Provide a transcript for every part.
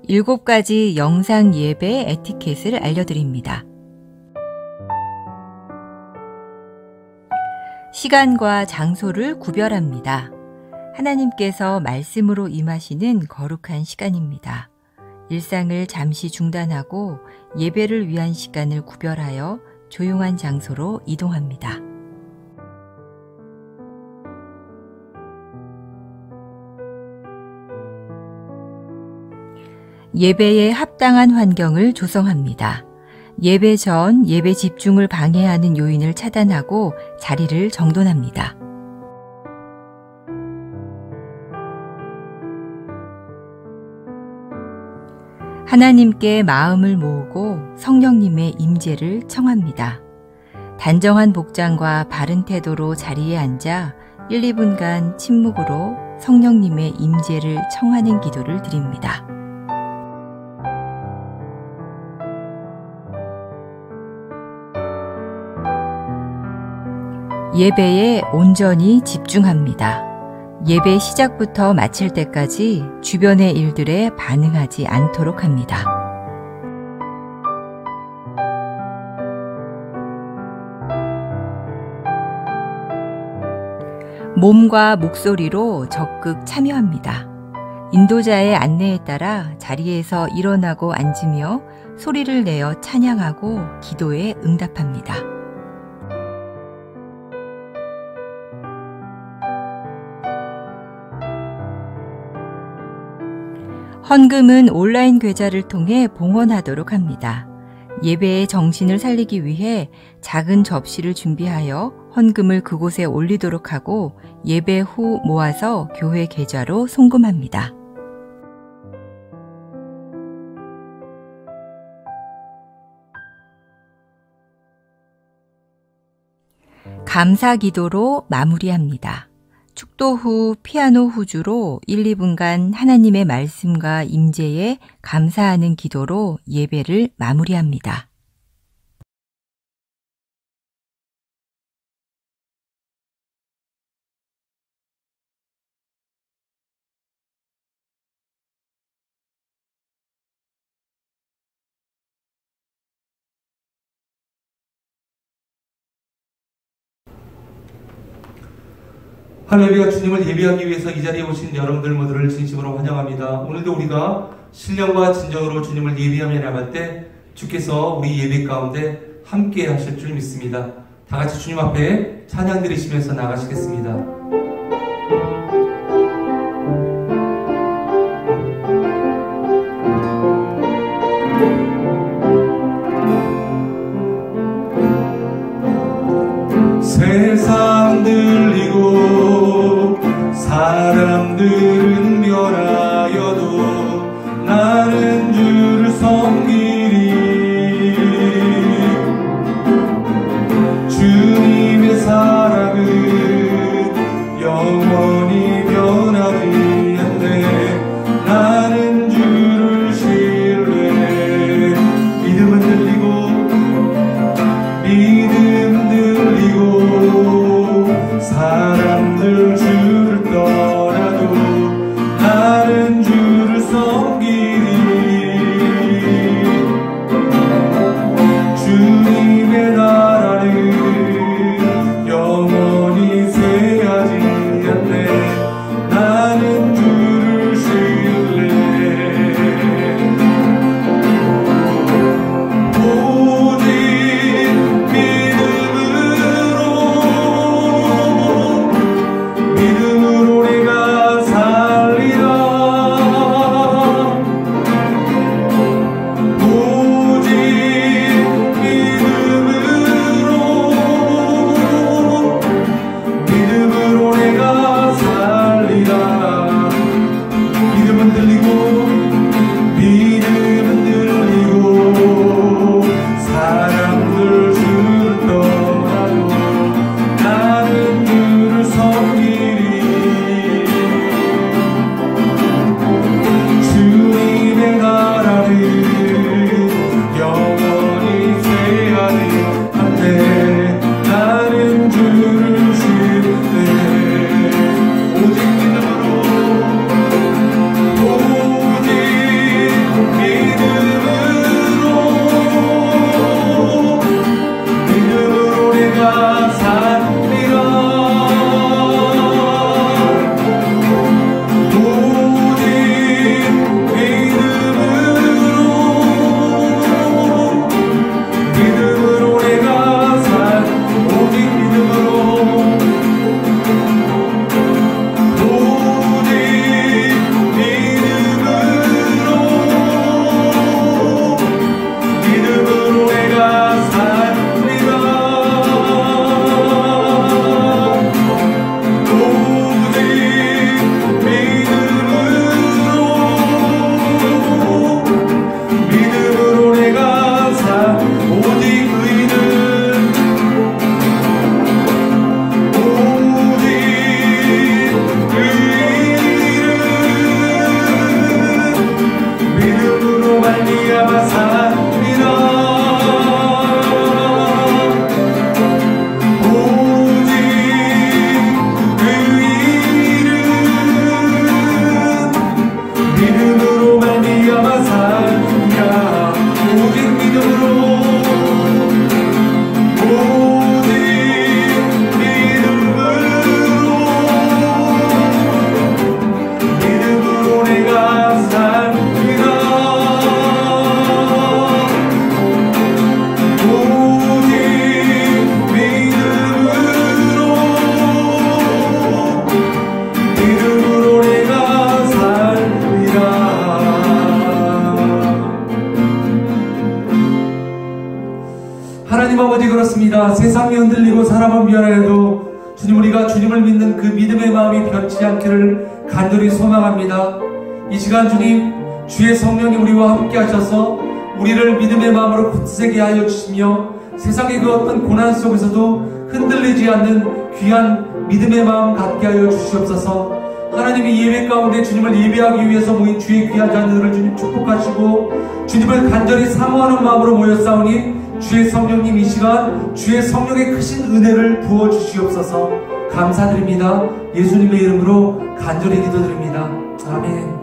7가지 영상 예배 에티켓을 알려드립니다. 시간과 장소를 구별합니다. 하나님께서 말씀으로 임하시는 거룩한 시간입니다. 일상을 잠시 중단하고 예배를 위한 시간을 구별하여 조용한 장소로 이동합니다. 예배에 합당한 환경을 조성합니다. 예배 전 예배 집중을 방해하는 요인을 차단하고 자리를 정돈합니다. 하나님께 마음을 모으고 성령님의 임재를 청합니다. 단정한 복장과 바른 태도로 자리에 앉아 1, 2분간 침묵으로 성령님의 임재를 청하는 기도를 드립니다. 예배에 온전히 집중합니다. 예배 시작부터 마칠 때까지 주변의 일들에 반응하지 않도록 합니다. 몸과 목소리로 적극 참여합니다. 인도자의 안내에 따라 자리에서 일어나고 앉으며 소리를 내어 찬양하고 기도에 응답합니다. 헌금은 온라인 계좌를 통해 봉헌하도록 합니다. 예배의 정신을 살리기 위해 작은 접시를 준비하여 헌금을 그곳에 올리도록 하고 예배 후 모아서 교회 계좌로 송금합니다. 감사 기도로 마무리합니다. 축도 후 피아노 후주로 1, 2분간 하나님의 말씀과 임재에 감사하는 기도로 예배를 마무리합니다. 할렐루야. 주님을 예배하기 위해서 이 자리에 오신 여러분들 모두를 진심으로 환영합니다. 오늘도 우리가 신령과 진정으로 주님을 예배하며 나갈 때 주께서 우리 예배 가운데 함께 하실 줄 믿습니다. 다 같이 주님 앞에 찬양 드리시면서 나가시겠습니다. 세상 들리고 사람들은 변하여도 나는 주를 섬기리. 주님의 사랑은 영원히 변하지 않네. 나는 주를 신뢰. 믿음은 들리고 사람들 주를 떠나도 나는 주를 섬기리. 주님의 나라는 영원히 쇠하지 않네. 나는 주를 신뢰. 오직 믿음으로 그렇습니다. 세상이 흔들리고 사람은 미안해도 주님, 우리가 주님을 믿는 그 믿음의 마음이 변치 않기를 간절히 소망합니다. 이 시간 주님, 주의 성령이 우리와 함께 하셔서 우리를 믿음의 마음으로 굳세게 하여 주시며 세상의 그 어떤 고난 속에서도 흔들리지 않는 귀한 믿음의 마음 갖게 하여 주시옵소서. 하나님이 예배 가운데 주님을 예배하기 위해서 모인 주의 귀한 자녀들을 주님 축복하시고 주님을 간절히 사모하는 마음으로 모였사오니 주의 성령님 이 시간 주의 성령의 크신 은혜를 부어주시옵소서. 감사드립니다. 예수님의 이름으로 간절히 기도드립니다. 아멘.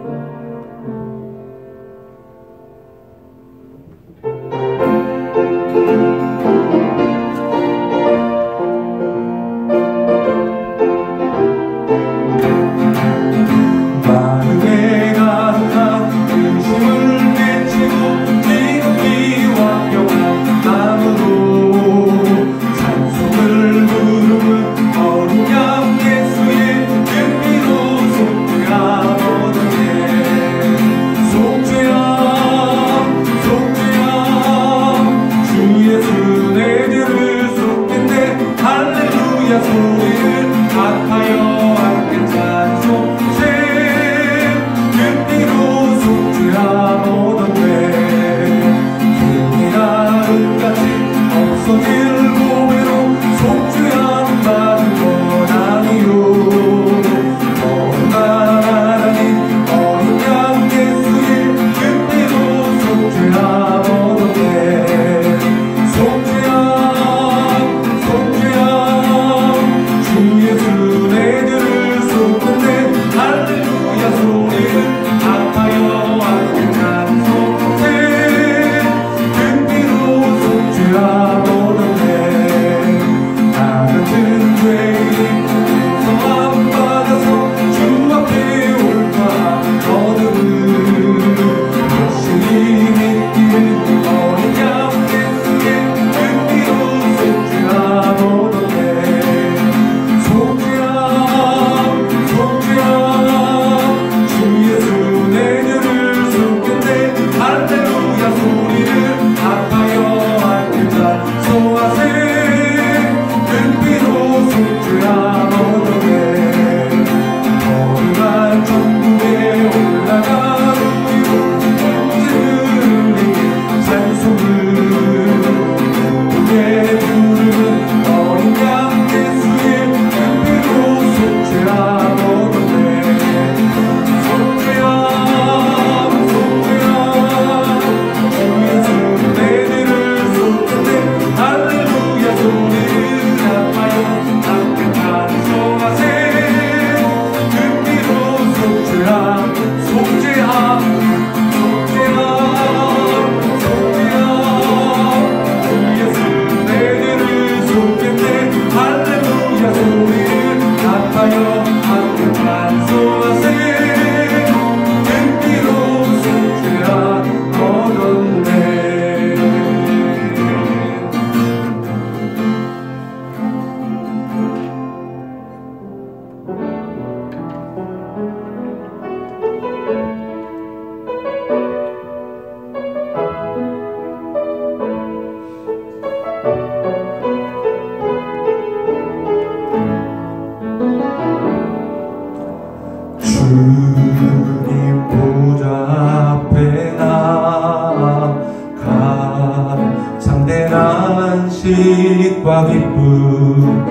안식과 기쁨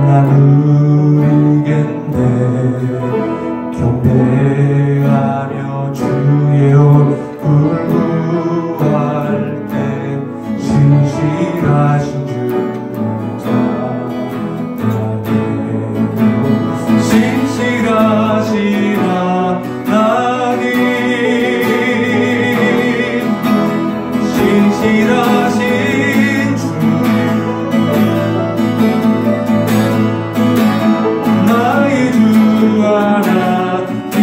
나누리겠네. 경배하며 주의 얼굴 구할 때 신실하신 주 찬양해. 신실하신 하나님, 신실하신 나의 주 하나님,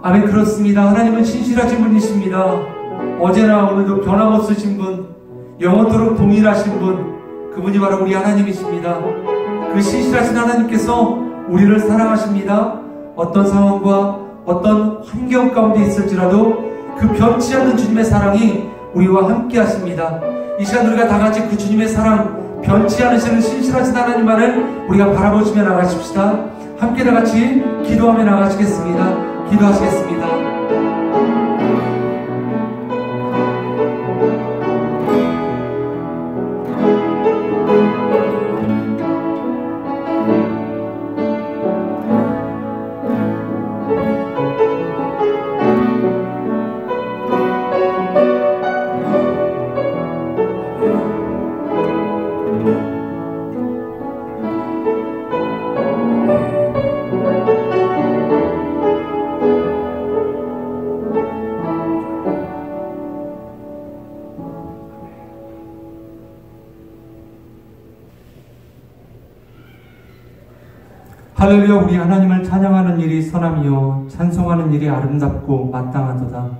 아멘. 그렇습니다. 하나님은 신실하신 분이십니다. 어제나 오늘도 변함없으신 분, 영원토록 동일하신 분, 그분이 바로 우리 하나님이십니다. 그 신실하신 하나님께서 우리를 사랑하십니다. 어떤 상황과 어떤 환경 가운데 있을지라도 그 변치 않는 주님의 사랑이 우리와 함께 하십니다. 이 시간 우리가 다 같이 그 주님의 사랑, 변치 않으시는 신실하신 하나님만을 우리가 바라보시며 나가십시다. 함께 다 같이 기도하며 나가시겠습니다. 기도하시겠습니다. 할렐루야. 우리 하나님을 찬양하는 일이 선함이요 찬송하는 일이 아름답고 마땅하도다.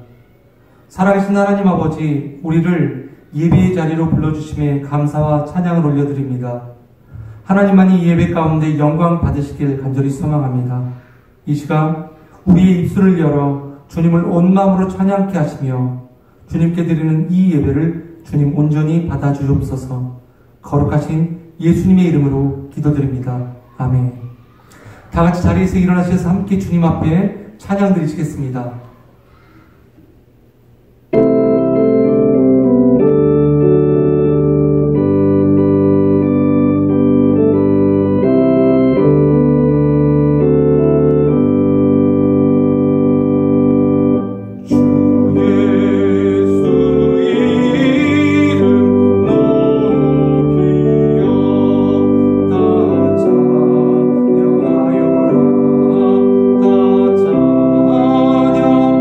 살아계신 하나님 아버지, 우리를 예배의 자리로 불러주심에 감사와 찬양을 올려드립니다. 하나님만이 예배 가운데 영광 받으시길 간절히 소망합니다. 이 시간 우리의 입술을 열어 주님을 온 마음으로 찬양케 하시며 주님께 드리는 이 예배를 주님 온전히 받아주옵소서. 거룩하신 예수님의 이름으로 기도드립니다. 아멘. 다 같이 자리에서 일어나셔서 함께 주님 앞에 찬양 드리시겠습니다. 찬양하여라.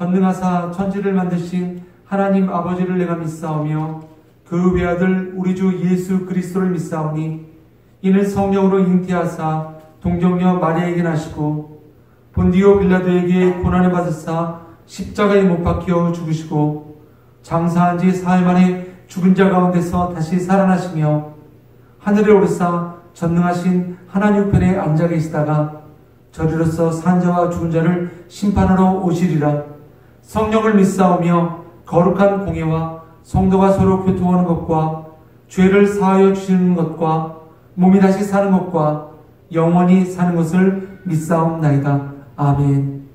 전능하사 천지를 만드신 하나님 아버지를 내가 믿사오며 그 외아들 우리 주 예수 그리스도를 믿사오니 이는 성령으로 잉태하사 동정녀 마리아에게 나시고 본디오 빌라도에게 고난을 받으사 십자가에 못 박혀 죽으시고 장사한 지 사흘 만에 죽은 자 가운데서 다시 살아나시며 하늘에 오르사 전능하신 하나님 우편에 앉아 계시다가 저리로서 산 자와 죽은 자를 심판하러 오시리라. 성령을 믿사오며 거룩한 공예와 성도가 서로 교통하는 것과 죄를 사하여 주시는 것과 몸이 다시 사는 것과 영원히 사는 것을 믿사옵나이다. 아멘.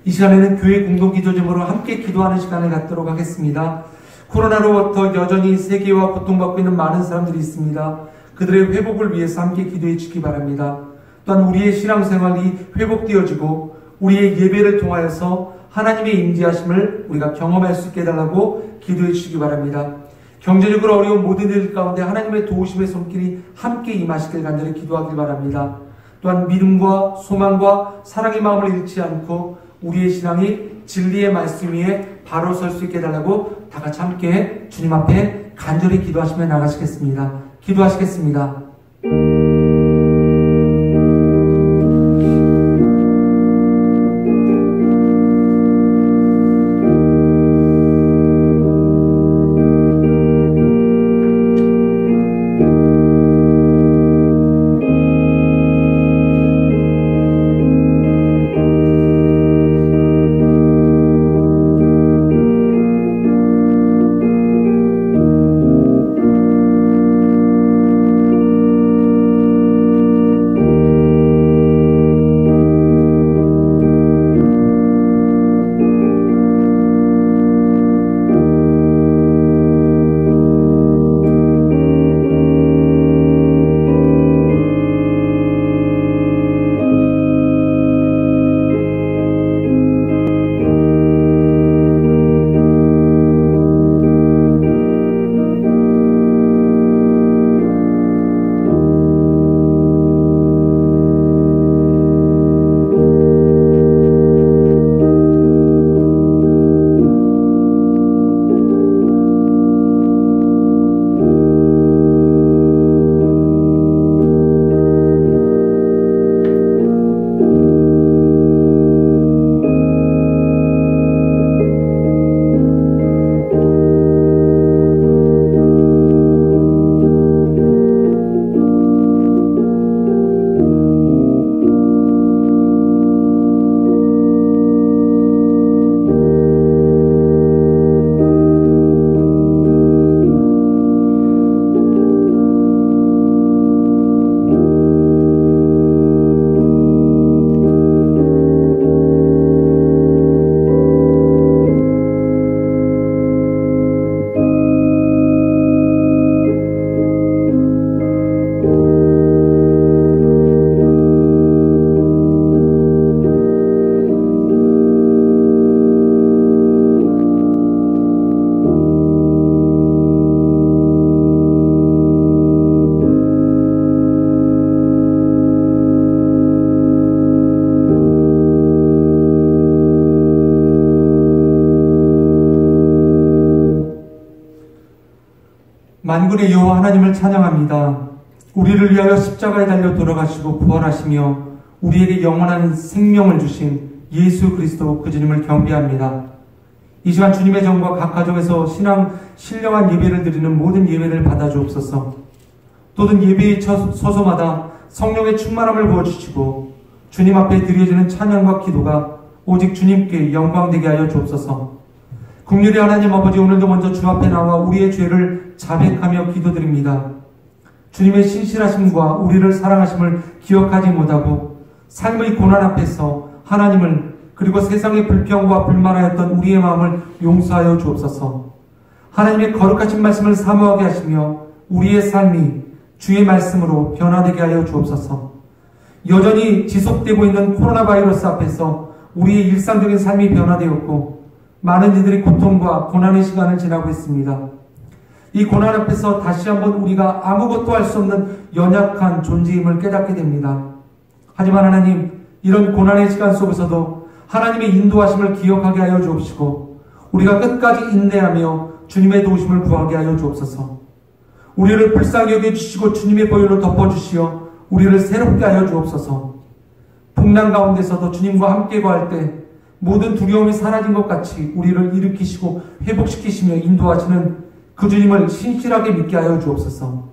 이 시간에는 교회 공동기도 제목으로 함께 기도하는 시간을 갖도록 하겠습니다. 코로나로부터 여전히 세계와 고통받고 있는 많은 사람들이 있습니다. 그들의 회복을 위해서 함께 기도해 주시기 바랍니다. 또한 우리의 신앙생활이 회복되어지고 우리의 예배를 통하여서 하나님의 임재하심을 우리가 경험할 수 있게 해달라고 기도해 주시기 바랍니다. 경제적으로 어려운 모든 일 가운데 하나님의 도우심의 손길이 함께 임하시길 간절히 기도하길 바랍니다. 또한 믿음과 소망과 사랑의 마음을 잃지 않고 우리의 신앙이 진리의 말씀 위에 바로 설 수 있게 해달라고 다 같이 함께 주님 앞에 간절히 기도하시며 나가시겠습니다. 기도하시겠습니다. 만군의 여호와 하나님을 찬양합니다. 우리를 위하여 십자가에 달려 돌아가시고 부활하시며 우리에게 영원한 생명을 주신 예수 그리스도 그 주님을 경배합니다. 이 시간 주님의 정과 각 가정에서 신령한 예배를 드리는 모든 예배를 받아주옵소서. 또는 예배의 서소마다 성령의 충만함을 부어주시고 주님 앞에 드려지는 찬양과 기도가 오직 주님께 영광되게 하여 주옵소서. 국률의 하나님 아버지, 오늘도 먼저 주 앞에 나와 우리의 죄를 자백하며 기도드립니다. 주님의 신실하심과 우리를 사랑하심을 기억하지 못하고 삶의 고난 앞에서 하나님을 그리고 세상의 불평과 불만하였던 우리의 마음을 용서하여 주옵소서. 하나님의 거룩하신 말씀을 사모하게 하시며 우리의 삶이 주의 말씀으로 변화되게 하여 주옵소서. 여전히 지속되고 있는 코로나 바이러스 앞에서 우리의 일상적인 삶이 변화되었고 많은 이들이 고통과 고난의 시간을 지나고 있습니다. 이 고난 앞에서 다시 한번 우리가 아무것도 할 수 없는 연약한 존재임을 깨닫게 됩니다. 하지만 하나님, 이런 고난의 시간 속에서도 하나님의 인도하심을 기억하게 하여 주옵시고 우리가 끝까지 인내하며 주님의 도우심을 구하게 하여 주옵소서. 우리를 불쌍히 여겨주시고 주님의 보혈로 덮어주시어 우리를 새롭게 하여 주옵소서. 풍랑 가운데서도 주님과 함께 거할 때 모든 두려움이 사라진 것 같이 우리를 일으키시고 회복시키시며 인도하시는 그 주님을 신실하게 믿게 하여 주옵소서.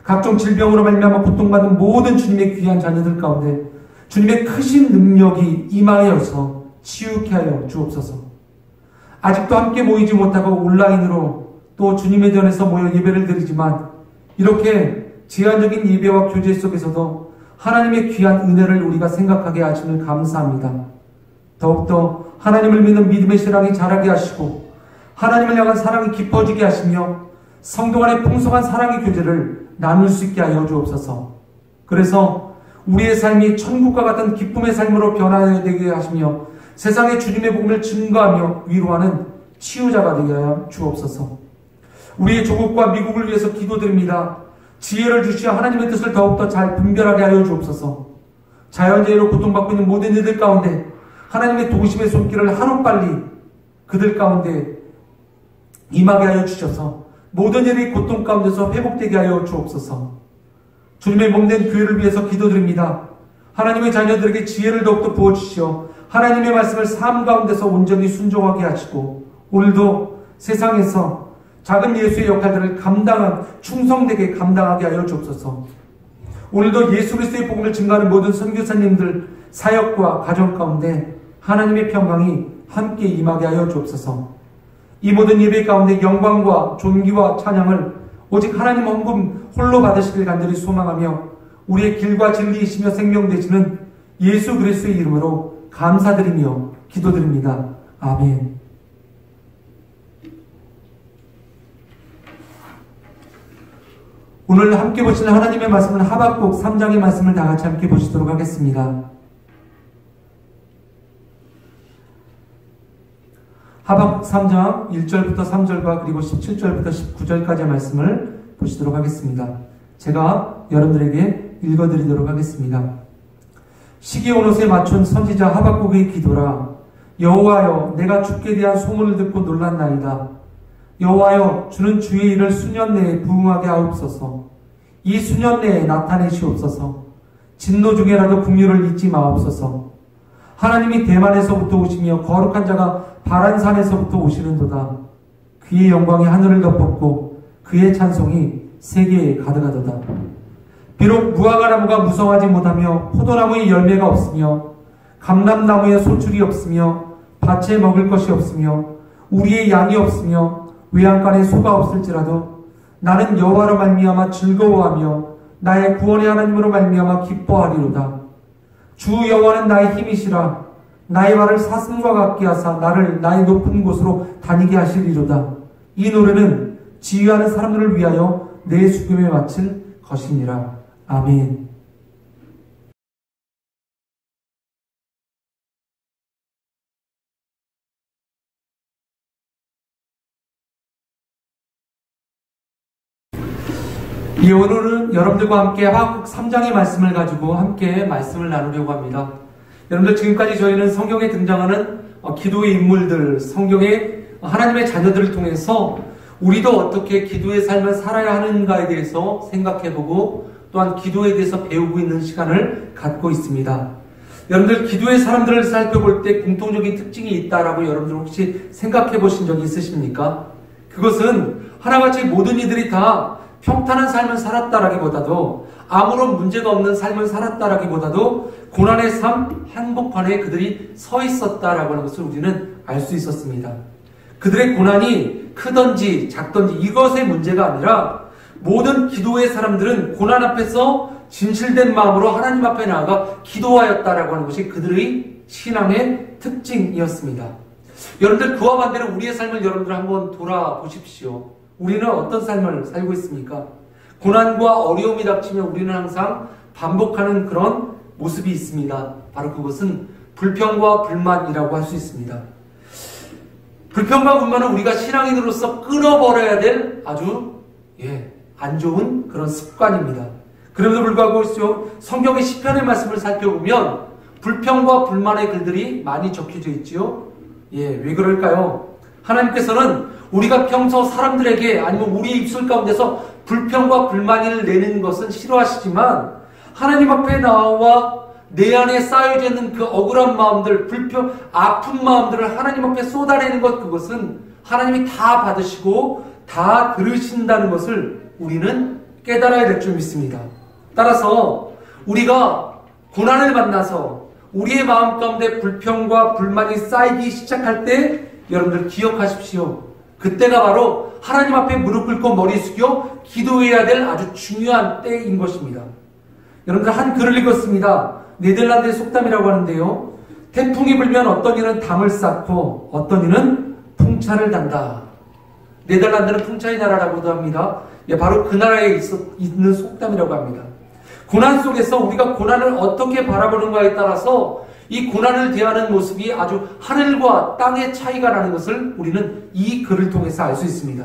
각종 질병으로 말미암아 고통받는 모든 주님의 귀한 자녀들 가운데 주님의 크신 능력이 임하여서 치유케 하여 주옵소서. 아직도 함께 모이지 못하고 온라인으로 또 주님의 전에서 모여 예배를 드리지만 이렇게 제한적인 예배와 교제 속에서도 하나님의 귀한 은혜를 우리가 생각하게 하심을 감사합니다. 더욱더 하나님을 믿는 믿음의 신앙이 자라게 하시고 하나님을 향한 사랑이 깊어지게 하시며 성도 간의 풍성한 사랑의 교제를 나눌 수 있게 하여 주옵소서. 그래서 우리의 삶이 천국과 같은 기쁨의 삶으로 변화되게 하시며 세상에 주님의 복음을 증거하며 위로하는 치유자가 되게 하여 주옵소서. 우리의 조국과 미국을 위해서 기도드립니다. 지혜를 주시어 하나님의 뜻을 더욱더 잘 분별하게 하여 주옵소서. 자연재해로 고통받고 있는 모든 이들 가운데 하나님의 도우심의 손길을 하루빨리 그들 가운데 임하게 하여 주셔서 모든 일이 고통 가운데서 회복되게 하여 주옵소서. 주님의 몸된 교회를 위해서 기도드립니다. 하나님의 자녀들에게 지혜를 더욱더 부어주시어 하나님의 말씀을 삶 가운데서 온전히 순종하게 하시고 오늘도 세상에서 작은 예수의 역할들을 충성되게 감당하게 하여 주옵소서. 오늘도 예수 그리스도의 복음을 증거하는 모든 선교사님들 사역과 가정 가운데 하나님의 평강이 함께 임하게 하여 주옵소서. 이 모든 예배 가운데 영광과 존귀와 찬양을 오직 하나님 한 분 홀로 받으시길 간절히 소망하며 우리의 길과 진리이시며 생명 되시는 예수 그리스도의 이름으로 감사드리며 기도드립니다. 아멘. 오늘 함께 보시는 하나님의 말씀은 하박국 3장의 말씀을 다 같이 함께 보시도록 하겠습니다. 하박국 3장 1절부터 3절과 그리고 17절부터 19절까지의 말씀을 보시도록 하겠습니다. 제가 여러분들에게 읽어드리도록 하겠습니다. 시기 온 옷에 맞춘 선지자 하박국의 기도라. 여호와여, 내가 주께 대한 소문을 듣고 놀랐나이다. 여호와여, 주는 주의 일을 수년 내에 부응하게 하옵소서. 이 수년 내에 나타내시옵소서. 진노 중에라도 긍휼을 잊지 마옵소서. 하나님이 대만에서부터 오시며 거룩한 자가 바란산에서부터 오시는도다. 그의 영광이 하늘을 덮었고 그의 찬송이 세계에 가득하도다. 비록 무화과나무가 무성하지 못하며 포도나무에 열매가 없으며 감람나무에 소출이 없으며 밭에 먹을 것이 없으며 우리의 양이 없으며 외양간에 소가 없을지라도 나는 여호와로 말미암아 즐거워하며 나의 구원의 하나님으로 말미암아 기뻐하리로다. 주 여호와는 나의 힘이시라. 나의 말을 사슴과 같게 하사 나를 나의 높은 곳으로 다니게 하시리로다. 이 노래는 지휘하는 사람들을 위하여 내 수금에 바칠 것이니라. 아멘. 오늘은 여러분들과 함께 하박국 3장의 말씀을 가지고 함께 말씀을 나누려고 합니다. 여러분들 지금까지 저희는 성경에 등장하는 기도의 인물들, 성경의 하나님의 자녀들을 통해서 우리도 어떻게 기도의 삶을 살아야 하는가에 대해서 생각해보고 또한 기도에 대해서 배우고 있는 시간을 갖고 있습니다. 여러분들 기도의 사람들을 살펴볼 때 공통적인 특징이 있다라고 여러분들 혹시 생각해 보신 적이 있으십니까? 그것은 하나같이 모든 이들이 다 평탄한 삶을 살았다라기보다도 아무런 문제가 없는 삶을 살았다라기보다도 고난의 삶 한복판에 그들이 서 있었다라고 하는 것을 우리는 알 수 있었습니다. 그들의 고난이 크든지 작든지 이것의 문제가 아니라 모든 기도의 사람들은 고난 앞에서 진실된 마음으로 하나님 앞에 나아가 기도하였다라고 하는 것이 그들의 신앙의 특징이었습니다. 여러분들 그와 반대로 우리의 삶을 여러분들 한번 돌아보십시오. 우리는 어떤 삶을 살고 있습니까? 고난과 어려움이 닥치면 우리는 항상 반복하는 그런 모습이 있습니다. 바로 그것은 불평과 불만이라고 할 수 있습니다. 불평과 불만은 우리가 신앙인으로서 끊어버려야 될 아주 안 좋은 그런 습관입니다. 그럼에도 불구하고 성경의 시편의 말씀을 살펴보면 불평과 불만의 글들이 많이 적혀져 있지요. 왜 그럴까요? 하나님께서는 우리가 평소 사람들에게 아니면 우리 입술 가운데서 불평과 불만을 내는 것은 싫어하시지만 하나님 앞에 나와 내 안에 쌓여져 있는 그 억울한 마음들, 불평, 아픈 마음들을 하나님 앞에 쏟아내는 것, 그것은 하나님이 다 받으시고 다 들으신다는 것을 우리는 깨달아야 될 줄 믿습니다. 따라서 우리가 고난을 만나서 우리의 마음 가운데 불평과 불만이 쌓이기 시작할 때 여러분들 기억하십시오. 그때가 바로 하나님 앞에 무릎 꿇고 머리 숙여 기도해야 될 아주 중요한 때인 것입니다. 여러분들 한 글을 읽었습니다. 네덜란드의 속담이라고 하는데요. 태풍이 불면 어떤 이는 담을 쌓고 어떤 이는 풍차를 단다. 네덜란드는 풍차의 나라라고도 합니다. 바로 그 나라에 있는 속담이라고 합니다. 고난 속에서 우리가 고난을 어떻게 바라보는가에 따라서 이 고난을 대하는 모습이 아주 하늘과 땅의 차이가 나는 것을 우리는 이 글을 통해서 알 수 있습니다.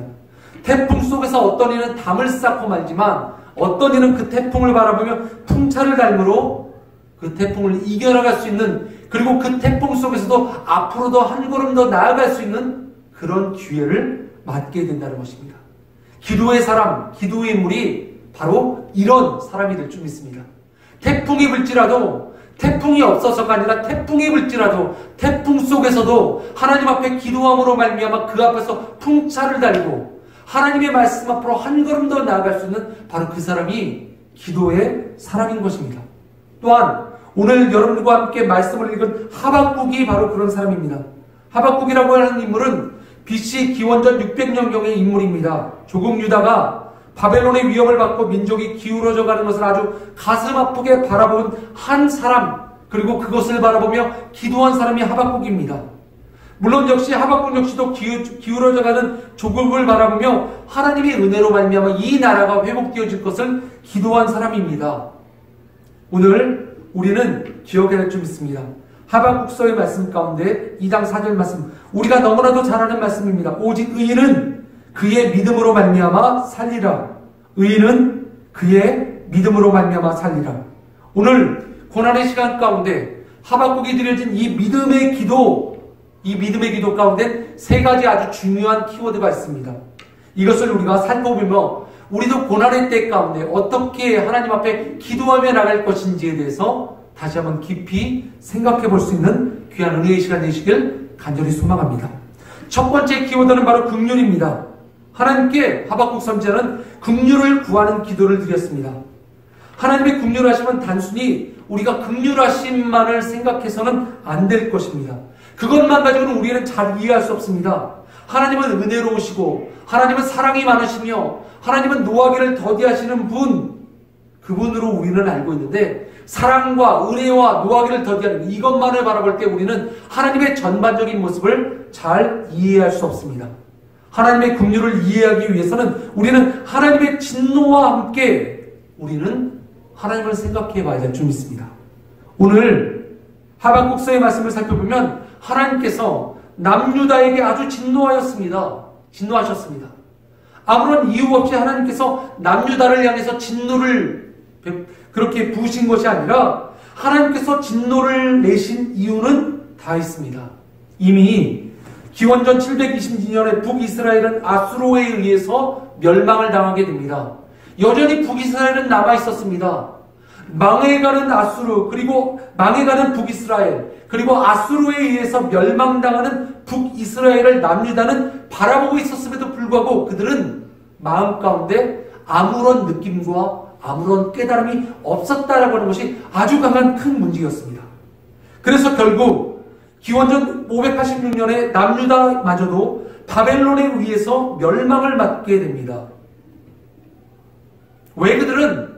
태풍 속에서 어떤 이는 담을 쌓고 말지만 어떤 이는 그 태풍을 바라보며 풍차를 달므로 그 태풍을 이겨나갈 수 있는, 그리고 그 태풍 속에서도 앞으로도 한 걸음 더 나아갈 수 있는 그런 기회를 맞게 된다는 것입니다. 기도의 사람, 기도의 인물이 바로 이런 사람이 될 줄 믿습니다. 태풍이 불지라도, 태풍이 없어서가 아니라 태풍이 불지라도 태풍 속에서도 하나님 앞에 기도함으로 말미암아 그 앞에서 풍차를 달고 하나님의 말씀 앞으로 한 걸음 더 나아갈 수 있는 바로 그 사람이 기도의 사람인 것입니다. 또한 오늘 여러분과 함께 말씀을 읽은 하박국이 바로 그런 사람입니다. 하박국이라고 하는 인물은 BC 기원전 600년경의 인물입니다. 조국 유다가 바벨론의 위협을 받고 민족이 기울어져 가는 것을 아주 가슴 아프게 바라본 한 사람, 그리고 그것을 바라보며 기도한 사람이 하박국입니다. 물론 역시 하박국 역시도 기울어져 가는 조국을 바라보며 하나님의 은혜로 말미암아 이 나라가 회복되어질 것을 기도한 사람입니다. 오늘 우리는 기억해야 할 줄 믿습니다. 하박국서의 말씀 가운데 2장 4절 말씀, 우리가 너무나도 잘 아는 말씀입니다. 오직 의인은 그의 믿음으로 말미암아 살리라. 의인은 그의 믿음으로 말미암아 살리라. 오늘 고난의 시간 가운데 하박국이 드려진 이 믿음의 기도 가운데 세 가지 아주 중요한 키워드가 있습니다. 이것을 우리가 살펴보며 우리도 고난의 때 가운데 어떻게 하나님 앞에 기도하며 나갈 것인지에 대해서 다시 한번 깊이 생각해 볼 수 있는 귀한 은혜의 시간 되시길 간절히 소망합니다. 첫 번째 키워드는 바로 긍휼입니다. 하나님께 하박국 선지자는 긍휼을 구하는 기도를 드렸습니다. 하나님의 긍휼하심은 단순히 우리가 긍휼하심만을 생각해서는 안 될 것입니다. 그것만 가지고는 우리는 잘 이해할 수 없습니다. 하나님은 은혜로우시고 하나님은 사랑이 많으시며 하나님은 노하기를 더디하시는 분, 그분으로 우리는 알고 있는데 사랑과 은혜와 노하기를 더디하는 이것만을 바라볼 때 우리는 하나님의 전반적인 모습을 잘 이해할 수 없습니다. 하나님의 긍휼을 이해하기 위해서는 우리는 하나님의 진노와 함께 우리는 하나님을 생각해 봐야 될 줄 믿습니다. 오늘 하박국서의 말씀을 살펴보면 하나님께서 남유다에게 아주 진노하셨습니다. 아무런 이유 없이 하나님께서 남유다를 향해서 진노를 그렇게 부으신 것이 아니라 하나님께서 진노를 내신 이유는 다 있습니다. 이미 기원전 722년에 북이스라엘은 아수로에 의해서 멸망을 당하게 됩니다. 여전히 북이스라엘은 남아있었습니다. 망해가는 아수르, 그리고 망해가는 북이스라엘, 그리고 아수르에 의해서 멸망당하는 북이스라엘을 남유다는 바라보고 있었음에도 불구하고 그들은 마음 가운데 아무런 느낌과 아무런 깨달음이 없었다라고 하는 것이 아주 강한 큰 문제였습니다. 그래서 결국 기원전 586년에 남유다마저도 바벨론에 의해서 멸망을 맞게 됩니다. 왜 그들은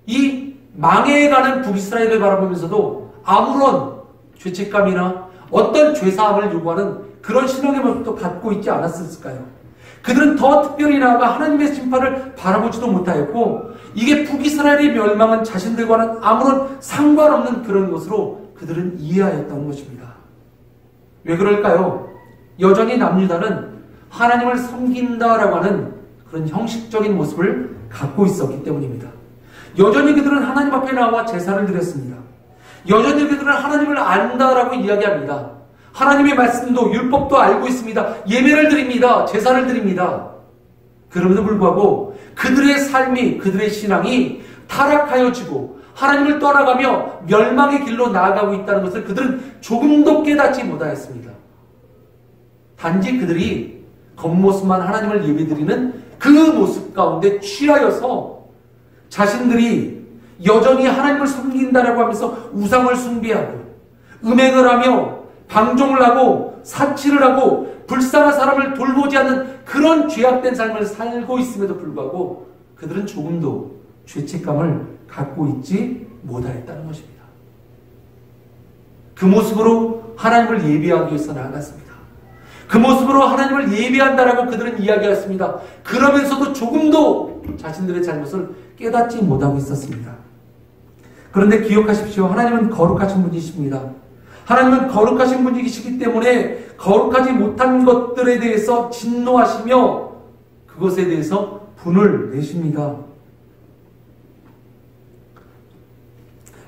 이 망해가는 북이스라엘을 바라보면서도 아무런 죄책감이나 어떤 죄사함을 요구하는 그런 신앙의 모습도 갖고 있지 않았을까요? 그들은 더 특별히 나아가 하나님의 심판을 바라보지도 못하였고 이게 북이스라엘의 멸망은 자신들과는 아무런 상관없는 그런 것으로 그들은 이해하였던 것입니다. 왜 그럴까요? 여전히 남유다는 하나님을 섬긴다라고 하는 그런 형식적인 모습을 갖고 있었기 때문입니다. 여전히 그들은 하나님 앞에 나와 제사를 드렸습니다. 여전히 그들은 하나님을 안다라고 이야기합니다. 하나님의 말씀도 율법도 알고 있습니다. 예배를 드립니다. 제사를 드립니다. 그럼에도 불구하고 그들의 삶이, 그들의 신앙이 타락하여지고 하나님을 떠나가며 멸망의 길로 나아가고 있다는 것을 그들은 조금도 깨닫지 못하였습니다. 단지 그들이 겉모습만 하나님을 예배드리는 그 모습 가운데 취하여서 자신들이 여전히 하나님을 섬긴다라고 하면서 우상을 숭배하고 음행을 하며 방종을 하고 사치를 하고 불쌍한 사람을 돌보지 않는 그런 죄악된 삶을 살고 있음에도 불구하고 그들은 조금도 죄책감을 갖고 있지 못하였다는 것입니다. 그 모습으로 하나님을 예배하기 위해서 나아갔습니다. 그 모습으로 하나님을 예배한다라고 그들은 이야기했습니다. 그러면서도 조금도 자신들의 잘못을 깨닫지 못하고 있었습니다. 그런데 기억하십시오. 하나님은 거룩하신 분이십니다. 하나님은 거룩하신 분이시기 때문에 거룩하지 못한 것들에 대해서 진노하시며 그것에 대해서 분을 내십니다.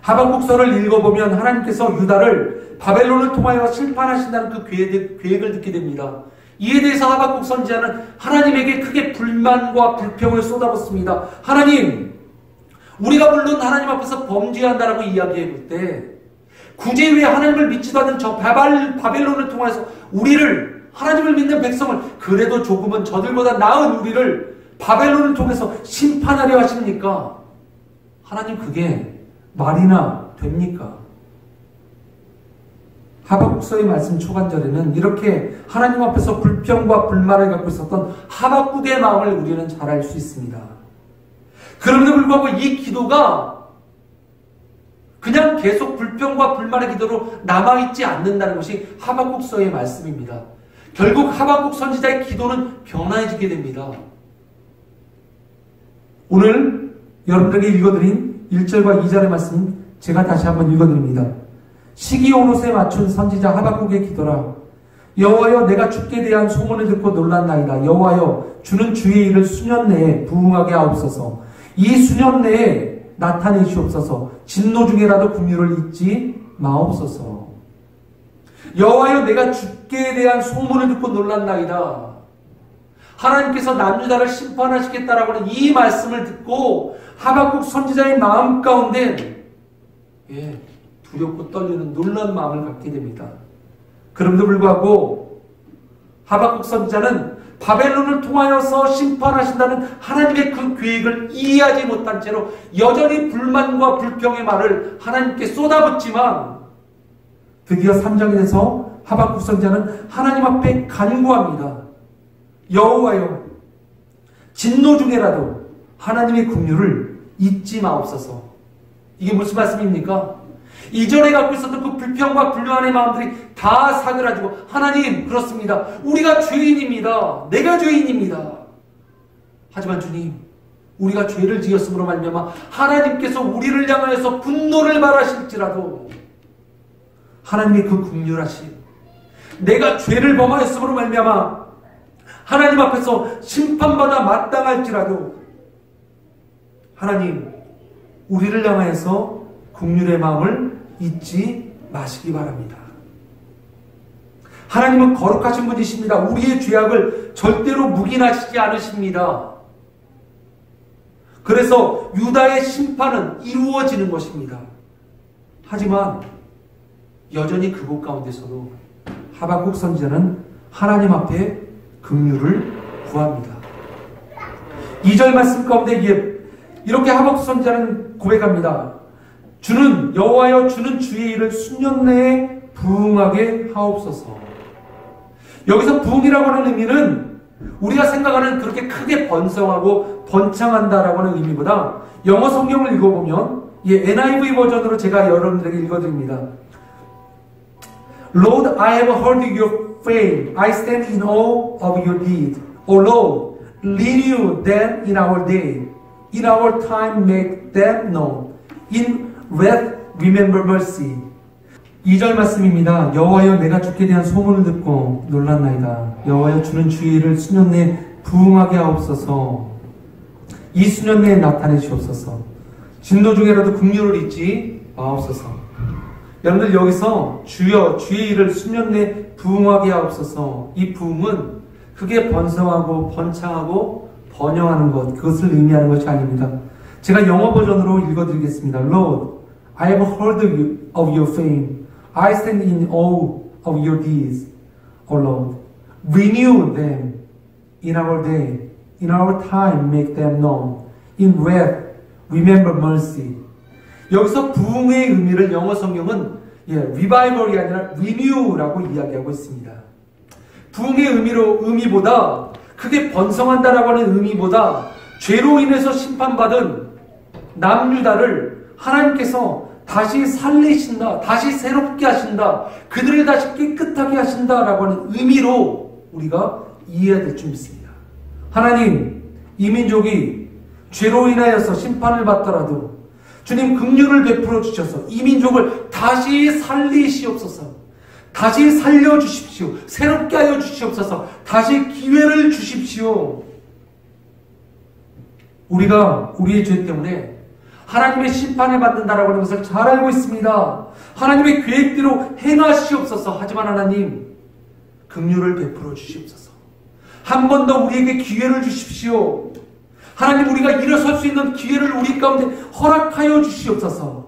하박국서를 읽어보면 하나님께서 유다를 바벨론을 통하여 심판하신다는 그 계획을 듣게 됩니다. 이에 대해서 하박국 선지자는 하나님에게 크게 불만과 불평을 쏟아붓습니다. 하나님, 우리가 물론 하나님 앞에서 범죄한다라고 이야기해 볼 때 굳이 왜 하나님을 믿지도 않는 저 바벨론을 통해서 우리를, 하나님을 믿는 백성을, 그래도 조금은 저들보다 나은 우리를 바벨론을 통해서 심판하려 하십니까? 하나님, 그게 말이나 됩니까? 하박국서의 말씀 초반절에는 이렇게 하나님 앞에서 불평과 불만을 갖고 있었던 하박국의 마음을 우리는 잘 알 수 있습니다. 그럼에도 불구하고 이 기도가 그냥 계속 불평과 불만의 기도로 남아있지 않는다는 것이 하박국서의 말씀입니다. 결국 하박국 선지자의 기도는 변화해지게 됩니다. 오늘 여러분들에게 읽어드린 1절과 2절의 말씀 제가 다시 한번 읽어드립니다. 시기오롯에 맞춘 선지자 하박국의 기도라. 여호와여, 내가 주께 대한 소문을 듣고 놀랐나이다. 여호와여, 주는 주의 일을 수년 내에 부응하게 하옵소서. 이 수년 내에 나타내시옵소서. 진노 중에라도 긍휼을 잊지 마옵소서. 여호와여, 내가 주께 대한 소문을 듣고 놀랐나이다. 하나님께서 남유다를 심판하시겠다라고 하는 이 말씀을 듣고 하박국 선지자의 마음 가운데 두렵고 떨리는 놀란 마음을 갖게 됩니다. 그럼에도 불구하고 하박국 선지자는 바벨론을 통하여서 심판하신다는 하나님의 그 계획을 이해하지 못한 채로 여전히 불만과 불평의 말을 하나님께 쏟아붓지만 드디어 3장에 돼서 하박국 선지자는 하나님 앞에 간구합니다. 여호와여, 진노 중에라도 하나님의 긍휼을 잊지 마옵소서. 이게 무슨 말씀입니까? 이전에 갖고 있었던 그 불평과 불만의 마음들이 다 사그라지고, 하나님, 그렇습니다. 우리가 죄인입니다. 내가 죄인입니다. 하지만 주님, 우리가 죄를 지었으므로 말미암아 하나님께서 우리를 향하여서 분노를 발하실지라도 하나님의 그 긍휼하심, 내가 죄를 범하였으므로 말미암아 하나님 앞에서 심판받아 마땅할지라도 하나님, 우리를 향하여서 긍휼의 마음을 잊지 마시기 바랍니다. 하나님은 거룩하신 분이십니다. 우리의 죄악을 절대로 묵인하시지 않으십니다. 그래서 유다의 심판은 이루어지는 것입니다. 하지만 여전히 그곳 가운데서도 하박국 선지자는 하나님 앞에 긍휼을 구합니다. 2절 말씀 가운데 이렇게 하박국 선지자는 고백합니다. 주는, 여호와여, 주는 주의 일을 수년 내에 부응하게 하옵소서. 여기서 부응이라고 하는 의미는 우리가 생각하는 그렇게 크게 번성하고 번창한다라고 하는 의미보다 영어 성경을 읽어보면 NIV 버전으로 제가 여러분들에게 읽어드립니다. Lord, I have heard your fame. I stand in awe of your deed. O Lord, lead you then in our day. In our time make them known. In wrath remember mercy. 2절 말씀입니다. 여호와여, 내가 주께 대한 소문을 듣고 놀랐나이다. 여호와여, 주는 주의 일을 수년 내에 부응하게 하옵소서. 이 수년 내에 나타내시옵소서. 진노 중에라도 긍휼을 잊지 마옵소서. 여러분들 여기서 주여 주의 일을 수년 내 부흥하게 하옵소서. 이 부흥은 크게 번성하고 번창하고 번영하는 것, 그것을 의미하는 것이 아닙니다. 제가 영어 버전으로 읽어드리겠습니다. Lord, I have heard of your fame. I stand in awe of your deeds. O Lord, renew them in our day. In our time, make them known. In wrath, remember mercy. 여기서 부흥의 의미를 영어 성경은 revival이 아니라 renew라고 이야기하고 있습니다. 부흥의 의미보다 크게 번성한다라고 하는 의미보다 죄로 인해서 심판받은 남유다를 하나님께서 다시 살리신다, 다시 새롭게 하신다, 그들을 다시 깨끗하게 하신다라고 하는 의미로 우리가 이해해야 될 줄 믿습니다. 하나님, 이 민족이 죄로 인하여서 심판을 받더라도 주님 긍휼을 베풀어 주셔서 이 민족을 다시 살리시옵소서. 다시 살려주십시오. 새롭게 하여 주시옵소서. 다시 기회를 주십시오. 우리가 우리의 죄 때문에 하나님의 심판을 받는다라고 하는 것을 잘 알고 있습니다. 하나님의 계획대로 행하시옵소서. 하지만 하나님, 긍휼을 베풀어 주시옵소서. 한 번 더 우리에게 기회를 주십시오. 하나님, 우리가 일어설 수 있는 기회를 우리 가운데 허락하여 주시옵소서.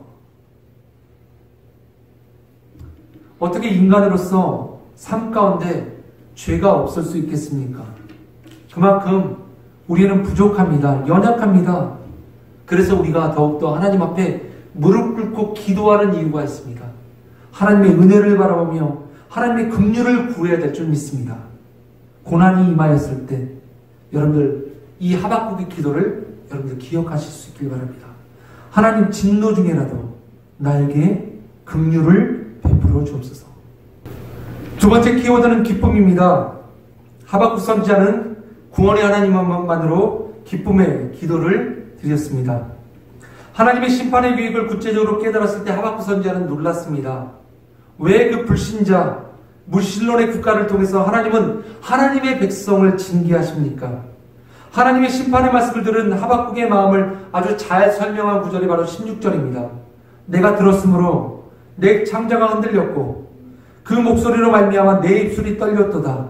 어떻게 인간으로서 삶 가운데 죄가 없을 수 있겠습니까? 그만큼 우리는 부족합니다. 연약합니다. 그래서 우리가 더욱더 하나님 앞에 무릎 꿇고 기도하는 이유가 있습니다. 하나님의 은혜를 바라보며 하나님의 긍휼을 구해야 될 줄 믿습니다. 고난이 임하였을 때 여러분들 이 하박국의 기도를 여러분들 기억하실 수 있길 바랍니다. 하나님, 진노 중에라도 나에게 긍휼을 베풀어 주옵소서. 두 번째 키워드는 기쁨입니다. 하박국 선지자는 구원의 하나님만으로 기쁨의 기도를 드렸습니다. 하나님의 심판의 계획을 구체적으로 깨달았을 때 하박국 선지자는 놀랐습니다. 왜 그 불신자 무신론의 국가를 통해서 하나님은 하나님의 백성을 징계하십니까? 하나님의 심판의 말씀을 들은 하박국의 마음을 아주 잘 설명한 구절이 바로 16절입니다. 내가 들었으므로 내 창자가 흔들렸고 그 목소리로 말미암아 내 입술이 떨렸도다.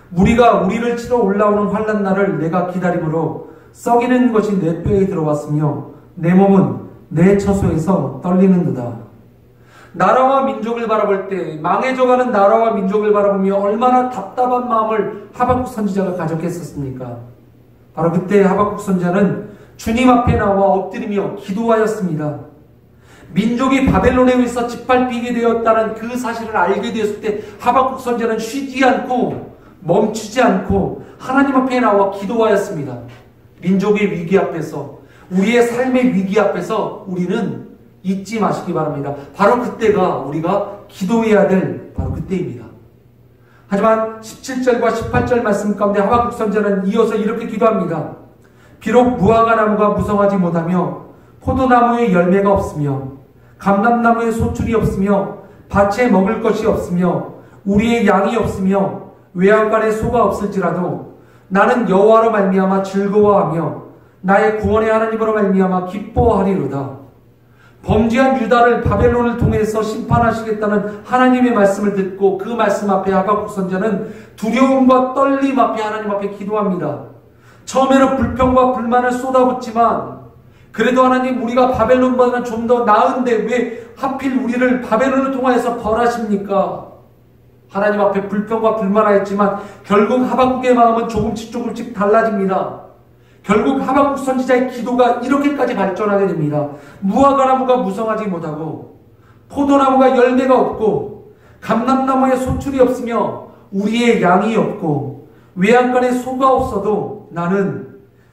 무리가 우리를 치러 올라오는 환난 날을 내가 기다림으로 썩이는 것이 내 뼈에 들어왔으며 내 몸은 내 처소에서 떨리는도다. 나라와 민족을 바라볼 때 망해져가는 나라와 민족을 바라보며 얼마나 답답한 마음을 하박국 선지자가 가졌겠었습니까? 바로 그때 하박국 선지자는 주님 앞에 나와 엎드리며 기도하였습니다. 민족이 바벨론에 의해서 짓밟히게 되었다는 그 사실을 알게 되었을 때 하박국 선지자는 쉬지 않고 멈추지 않고 하나님 앞에 나와 기도하였습니다. 민족의 위기 앞에서, 우리의 삶의 위기 앞에서 우리는 잊지 마시기 바랍니다. 바로 그때가 우리가 기도해야 될 바로 그때입니다. 하지만 17절과 18절 말씀 가운데 하박국 선지자는 이어서 이렇게 기도합니다. 비록 무화과 나무가 무성하지 못하며 포도나무에 열매가 없으며 감람나무에 소출이 없으며 밭에 먹을 것이 없으며 우리의 양이 없으며 외양간에 소가 없을지라도 나는 여호와로 말미암아 즐거워하며 나의 구원의 하나님으로 말미암아 기뻐하리로다. 범죄한 유다를 바벨론을 통해서 심판하시겠다는 하나님의 말씀을 듣고 그 말씀 앞에 하박국 선지자는 두려움과 떨림 앞에 하나님 앞에 기도합니다. 처음에는 불평과 불만을 쏟아붓지만 그래도 하나님, 우리가 바벨론보다는 좀 더 나은데 왜 하필 우리를 바벨론을 통하여서 벌하십니까? 하나님 앞에 불평과 불만하였지만 결국 하박국의 마음은 조금씩 달라집니다. 결국 하박국 선지자의 기도가 이렇게까지 발전하게 됩니다. 무화과 나무가 무성하지 못하고 포도나무가 열매가 없고 감람나무에 소출이 없으며 우리의 양이 없고 외양간에 소가 없어도 나는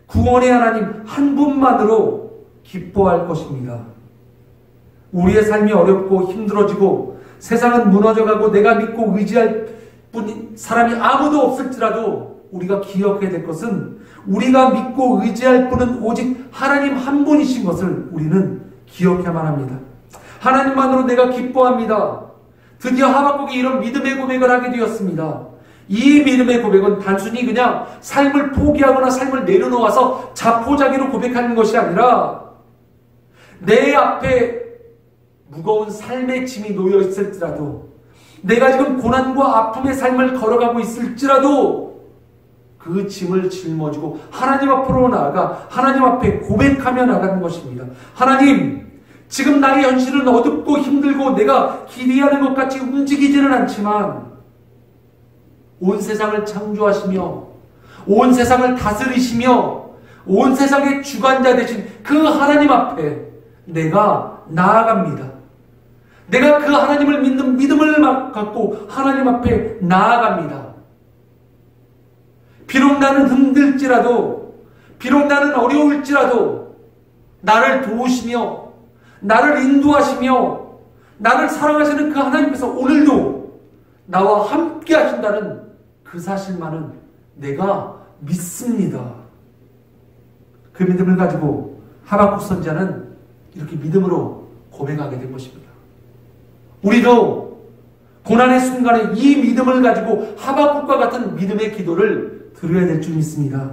구원의 하나님 한 분만으로 기뻐할 것입니다. 우리의 삶이 어렵고 힘들어지고 세상은 무너져가고 내가 믿고 의지할 사람이 아무도 없을지라도 우리가 기억해야 될 것은 우리가 믿고 의지할 분은 오직 하나님 한 분이신 것을 우리는 기억해야만 합니다. 하나님만으로 내가 기뻐합니다. 드디어 하박국이 이런 믿음의 고백을 하게 되었습니다. 이 믿음의 고백은 단순히 그냥 삶을 포기하거나 삶을 내려놓아서 자포자기로 고백하는 것이 아니라 내 앞에 무거운 삶의 짐이 놓여 있을지라도, 내가 지금 고난과 아픔의 삶을 걸어가고 있을지라도 그 짐을 짊어지고 하나님 앞으로 나아가 하나님 앞에 고백하며 나가는 것입니다. 하나님, 지금 나의 현실은 어둡고 힘들고 내가 기대하는 것 같이 움직이지는 않지만 온 세상을 창조하시며 온 세상을 다스리시며 온 세상의 주관자 되신 그 하나님 앞에 내가 나아갑니다. 내가 그 하나님을 믿는 믿음을 갖고 하나님 앞에 나아갑니다. 비록 나는 힘들지라도, 비록 나는 어려울지라도 나를 도우시며 나를 인도하시며 나를 사랑하시는 그 하나님께서 오늘도 나와 함께 하신다는 그 사실만은 내가 믿습니다. 그 믿음을 가지고 하박국 선지자는 이렇게 믿음으로 고백하게 된 것입니다. 우리도 고난의 순간에 이 믿음을 가지고 하박국과 같은 믿음의 기도를 드려야 될 줄 믿습니다.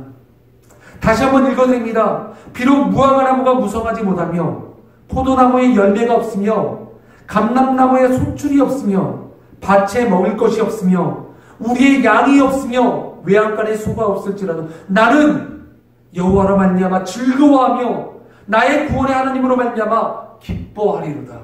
다시 한번 읽어드립니다. 비록 무화과나무가 무성하지 못하며 포도나무에 열매가 없으며 감람나무에 소출이 없으며 밭에 먹을 것이 없으며 우리의 양이 없으며 외양간에 소가 없을지라도 나는 여호와로 말미암아 즐거워하며 나의 구원의 하나님으로 말미암아 기뻐하리로다.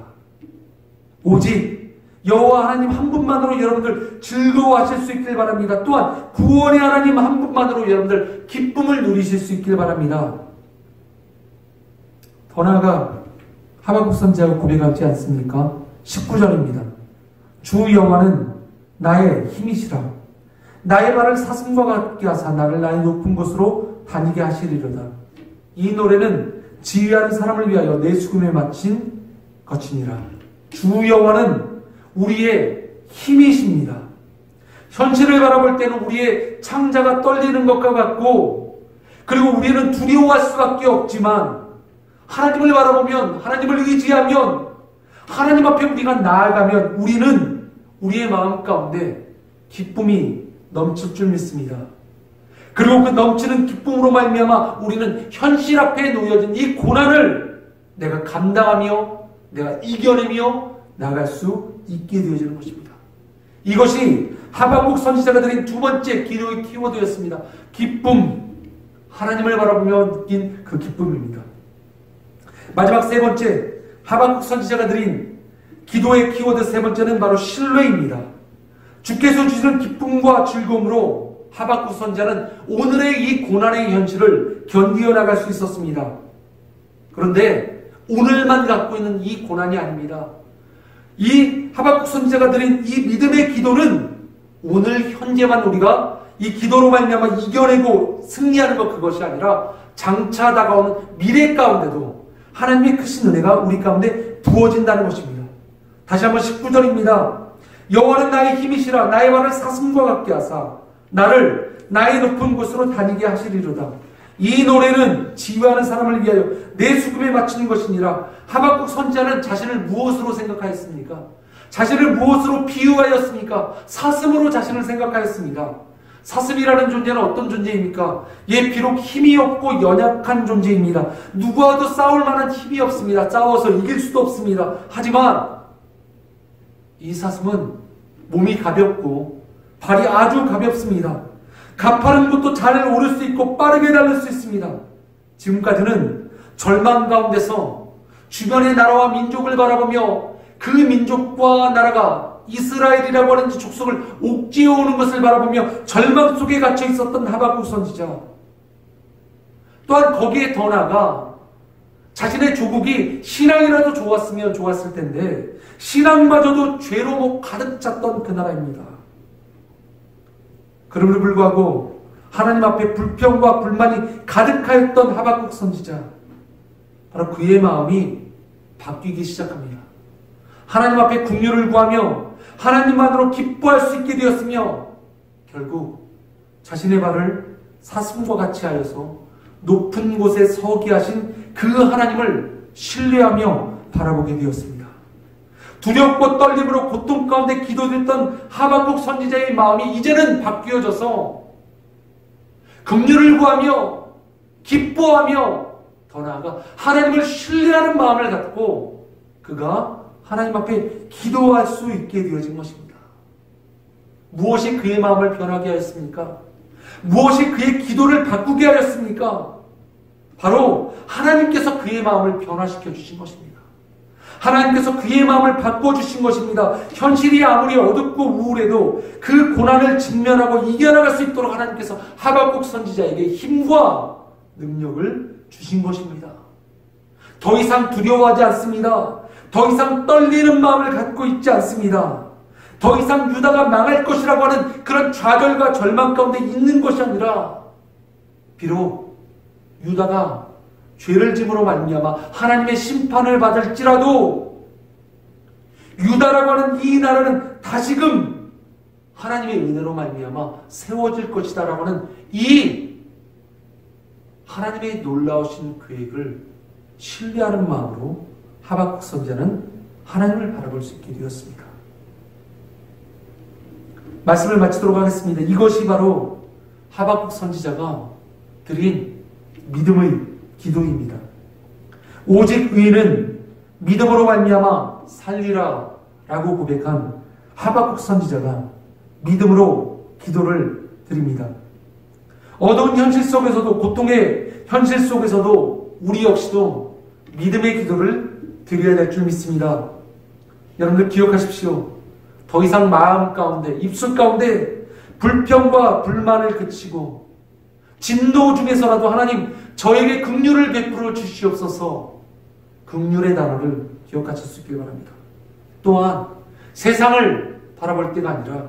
오직 여호와 하나님 한 분만으로 여러분들 즐거워하실 수 있길 바랍니다. 또한 구원의 하나님 한 분만으로 여러분들 기쁨을 누리실 수 있길 바랍니다. 더 나아가 하박국 선지자가 고백하지 않습니까? 19절입니다. 주 여호와는 나의 힘이시라. 나의 발을 사슴과 같게 하사 나를 나의 높은 곳으로 다니게 하시리로다. 이 노래는 지휘하는 사람을 위하여 내 수금에 마친 것이니라. 주 여호와는 우리의 힘이십니다. 현실을 바라볼 때는 우리의 창자가 떨리는 것과 같고, 그리고 우리는 두려워할 수밖에 없지만 하나님을 바라보면, 하나님을 의지하면, 하나님 앞에 우리가 나아가면 우리는 우리의 마음 가운데 기쁨이 넘칠 줄 믿습니다. 그리고 그 넘치는 기쁨으로 말미암아 우리는 현실 앞에 놓여진 이 고난을 내가 감당하며 내가 이겨내며 나갈 수 있게 되어지는 것입니다. 이것이 하박국 선지자가 드린 두 번째 기도의 키워드였습니다. 기쁨, 하나님을 바라보며 느낀 그 기쁨입니다. 마지막 세 번째, 하박국 선지자가 드린 기도의 키워드 세 번째는 바로 신뢰입니다. 주께서 주시는 기쁨과 즐거움으로 하박국 선지자는 오늘의 이 고난의 현실을 견디어 나갈 수 있었습니다. 그런데 오늘만 갖고 있는 이 고난이 아닙니다. 이 하박국 선지자가 드린 이 믿음의 기도는 오늘 현재만 우리가 이 기도로 말미암아 이겨내고 승리하는 것, 그것이 아니라 장차 다가오는 미래 가운데도 하나님의 크신 은혜가 우리 가운데 부어진다는 것입니다. 다시 한번 19절입니다. 여호와는 나의 힘이시라. 나의 발을 사슴과 같게 하사 나를 나의 높은 곳으로 다니게 하시리로다. 이 노래는 지휘하는 사람을 위하여 내 수금에 바치는 것이니라. 하박국 선지자는 자신을 무엇으로 생각하였습니까? 자신을 무엇으로 비유하였습니까? 사슴으로 자신을 생각하였습니다. 사슴이라는 존재는 어떤 존재입니까? 비록 힘이 없고 연약한 존재입니다. 누구와도 싸울 만한 힘이 없습니다. 싸워서 이길 수도 없습니다. 하지만 이 사슴은 몸이 가볍고 발이 아주 가볍습니다. 가파른 곳도 잘 오를 수 있고 빠르게 달릴 수 있습니다. 지금까지는 절망 가운데서 주변의 나라와 민족을 바라보며 그 민족과 나라가 이스라엘이라고 하는 족속을 옥죄어 오는 것을 바라보며 절망 속에 갇혀 있었던 하박국 선지자, 또한 거기에 더 나아가 자신의 조국이 신앙이라도 좋았으면 좋았을 텐데 신앙마저도 죄로 가득 찼던 그 나라입니다. 그럼에도 불구하고 하나님 앞에 불평과 불만이 가득하였던 하박국 선지자, 바로 그의 마음이 바뀌기 시작합니다. 하나님 앞에 긍휼을 구하며 하나님만으로 기뻐할 수 있게 되었으며 결국 자신의 발을 사슴과 같이 하여서 높은 곳에 서게 하신 그 하나님을 신뢰하며 바라보게 되었습니다. 두렵고 떨림으로 고통 가운데 기도했던 하박국 선지자의 마음이 이제는 바뀌어져서 긍휼을 구하며 기뻐하며 더 나아가 하나님을 신뢰하는 마음을 갖고 그가 하나님 앞에 기도할 수 있게 되어진 것입니다. 무엇이 그의 마음을 변하게 하였습니까? 무엇이 그의 기도를 바꾸게 하였습니까? 바로 하나님께서 그의 마음을 변화시켜 주신 것입니다. 하나님께서 그의 마음을 바꿔주신 것입니다. 현실이 아무리 어둡고 우울해도 그 고난을 직면하고 이겨나갈 수 있도록 하나님께서 하박국 선지자에게 힘과 능력을 주신 것입니다. 더 이상 두려워하지 않습니다. 더 이상 떨리는 마음을 갖고 있지 않습니다. 더 이상 유다가 망할 것이라고 하는 그런 좌절과 절망 가운데 있는 것이 아니라 비록 유다가 죄를 짐으로 말미암아 하나님의 심판을 받을지라도 유다라고 하는 이 나라는 다시금 하나님의 은혜로 말미암아 세워질 것이다 라고 하는 이 하나님의 놀라우신 계획을 신뢰하는 마음으로 하박국 선지자는 하나님을 바라볼 수 있게 되었습니다. 말씀을 마치도록 하겠습니다. 이것이 바로 하박국 선지자가 드린 믿음의 기도입니다. 오직 의인은 믿음으로 말미암아 살리라 라고 고백한 하박국 선지자가 믿음으로 기도를 드립니다. 어두운 현실 속에서도, 고통의 현실 속에서도 우리 역시도 믿음의 기도를 드려야 될 줄 믿습니다. 여러분들 기억하십시오. 더 이상 마음 가운데, 입술 가운데 불평과 불만을 그치고 진노 중에서라도 하나님 저에게 긍휼을 베풀어 주시옵소서, 긍휼의 단어를 기억하실 수 있길 바랍니다. 또한 세상을 바라볼 때가 아니라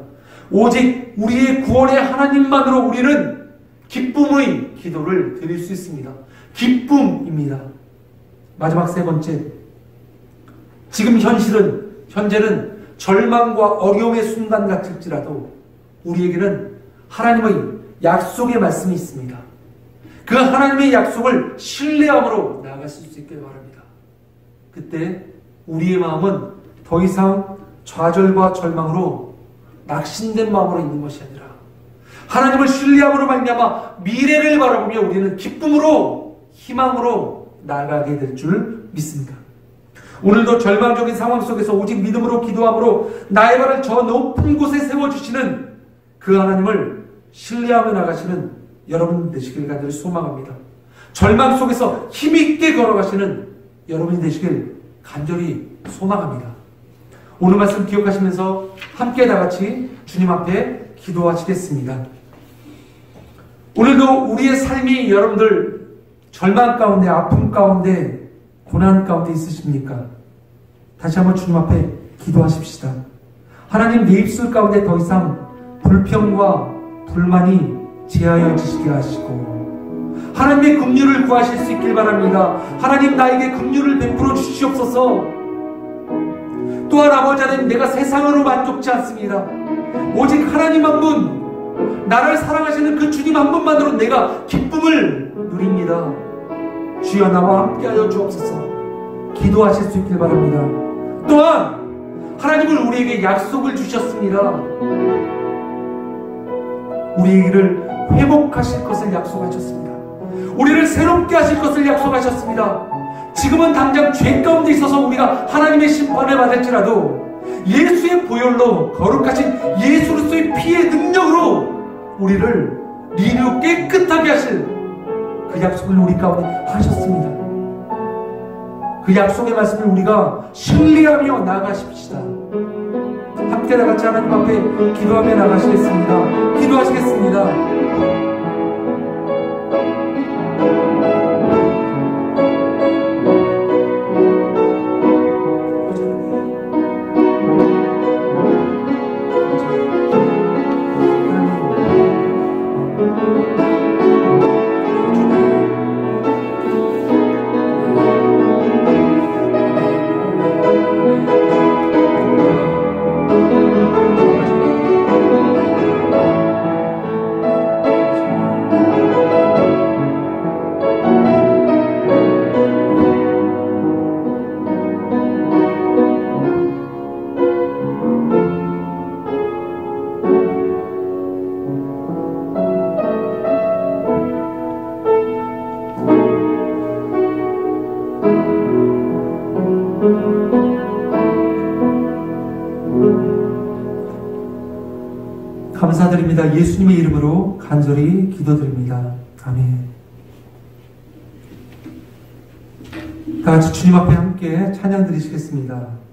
오직 우리의 구원의 하나님만으로 우리는 기쁨의 기도를 드릴 수 있습니다. 기쁨입니다. 마지막 세 번째, 지금 현재는 절망과 어려움의 순간 같을지라도 우리에게는 하나님의 약속의 말씀이 있습니다. 그 하나님의 약속을 신뢰함으로 나아가실 수 있길 바랍니다. 그때 우리의 마음은 더 이상 좌절과 절망으로 낙심된 마음으로 있는 것이 아니라 하나님을 신뢰함으로 말미암아 미래를 바라보며 우리는 기쁨으로, 희망으로 나아가게 될 줄 믿습니다. 오늘도 절망적인 상황 속에서 오직 믿음으로 기도함으로 나의 발을 저 높은 곳에 세워주시는 그 하나님을 신뢰하며 나가시는 여러분 되시길 간절히 소망합니다. 절망 속에서 힘있게 걸어가시는 여러분이 되시길 간절히 소망합니다. 오늘 말씀 기억하시면서 함께 다같이 주님 앞에 기도하시겠습니다. 오늘도 우리의 삶이 여러분들 절망 가운데, 아픔 가운데, 고난 가운데 있으십니까? 다시 한번 주님 앞에 기도하십시다. 하나님, 내 입술 가운데 더 이상 불평과 불만이 제하여지시게 하시고 하나님의 긍휼을 구하실 수 있길 바랍니다. 하나님, 나에게 긍휼을 베풀어 주시옵소서. 또한 아버지 하나님, 내가 세상으로 만족지 않습니다. 오직 하나님 한 분, 나를 사랑하시는 그 주님 한 분만으로 내가 기쁨을 누립니다. 주여, 나와 함께하여 주옵소서. 기도하실 수 있길 바랍니다. 또한 하나님은 우리에게 약속을 주셨습니다. 우리를 회복하실 것을 약속하셨습니다. 우리를 새롭게 하실 것을 약속하셨습니다. 지금은 당장 죄 가운데 있어서 우리가 하나님의 심판을 받을지라도 예수의 보혈로 거룩하신 예수 그리스도의 피의 능력으로 우리를 리뉴 깨끗하게 하실 그 약속을 우리 가운데 하셨습니다. 그 약속의 말씀을 우리가 신뢰하며 나아가십시다. 함께 다같이 하나님 앞에 기도하며 나가시겠습니다. 기도하시겠습니다. 감사드립니다. 예수님의 이름으로 간절히 기도드립니다. 아멘. 다 같이 주님 앞에 함께 찬양 드리시겠습니다.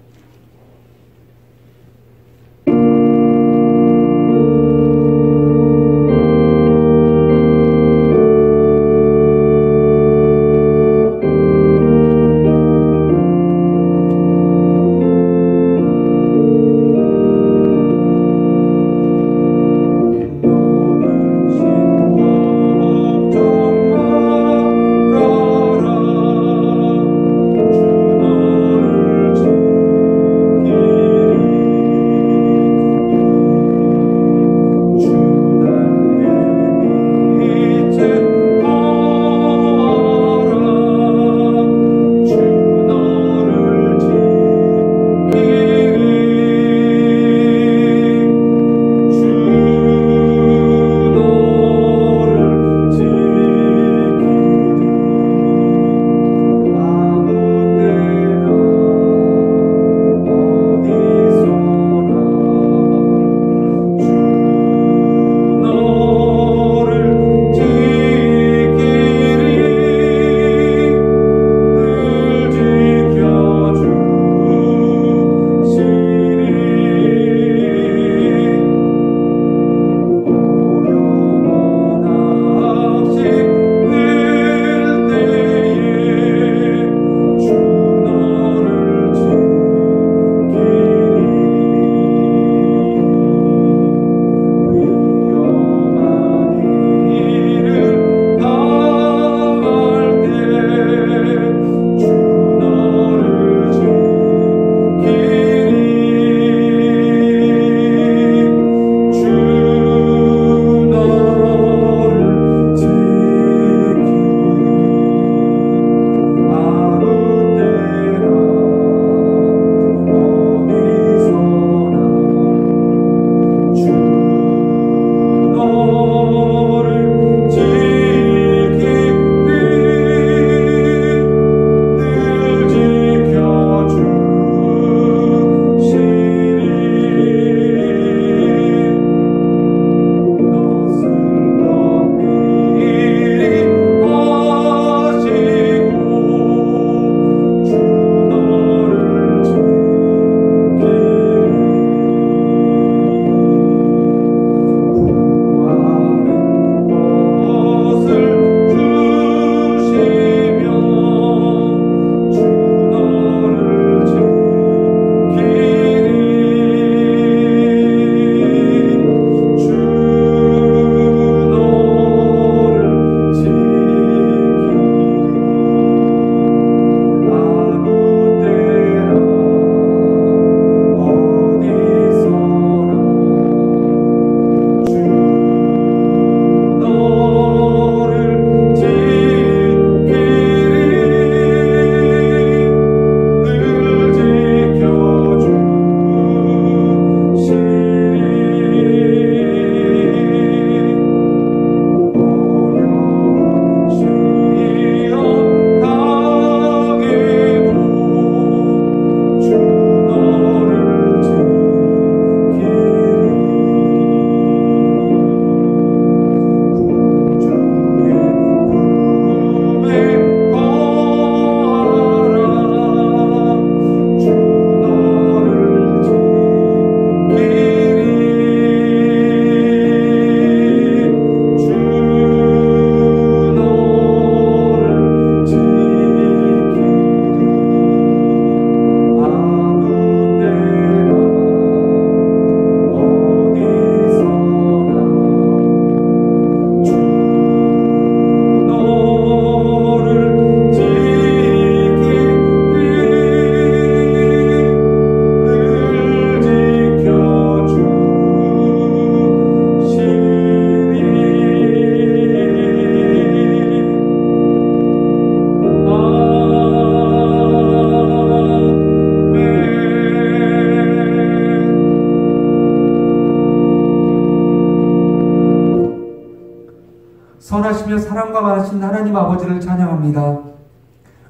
선하시며 사랑과 많으신 하나님 아버지를 찬양합니다.